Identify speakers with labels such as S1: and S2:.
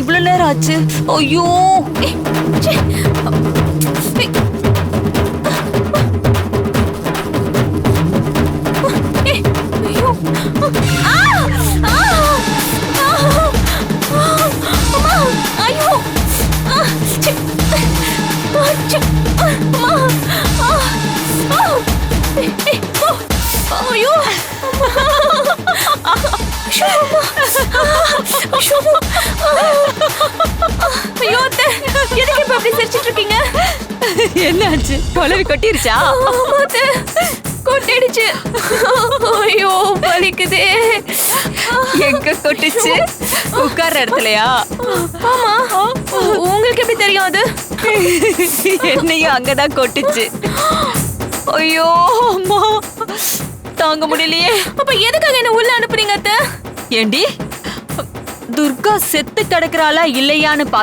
S1: இவ்வளவு நேரம் ஆச்சு? ஐயோ!
S2: ச்சே. ஐயோ! ஆ! ஆ! அம்மா! ஐயோ! ச்சே. ச்சே. அம்மா! ஐயோ! ஐயோ அத்தை, எதுக்கு இப்ப அப்படி சிரிச்சிட்டு இருக்கீங்க?
S1: என்னாச்சு? குழவி கொட்டிருச்சா?
S2: ஆமா அத்தை, கொட்டிடுச்சு. ஐயோ வலிக்குதே.
S1: எங்க கொட்டுச்சு? உட்கார்ற இடத்துலயா?
S2: ஆமா, உங்களுக்கு எப்படி தெரியும் அது?
S1: என்னையும் அங்கதான் கொட்டுச்சு. ஐயோ அம்மா, தாங்க முடியலையே.
S2: அப்ப எதுக்காக என்ன உள்ள அனுப்புறீங்க அத்தை?
S1: ஏண்டி, துர்கா செத்து கிடக்குறாளா இல்லையான்னு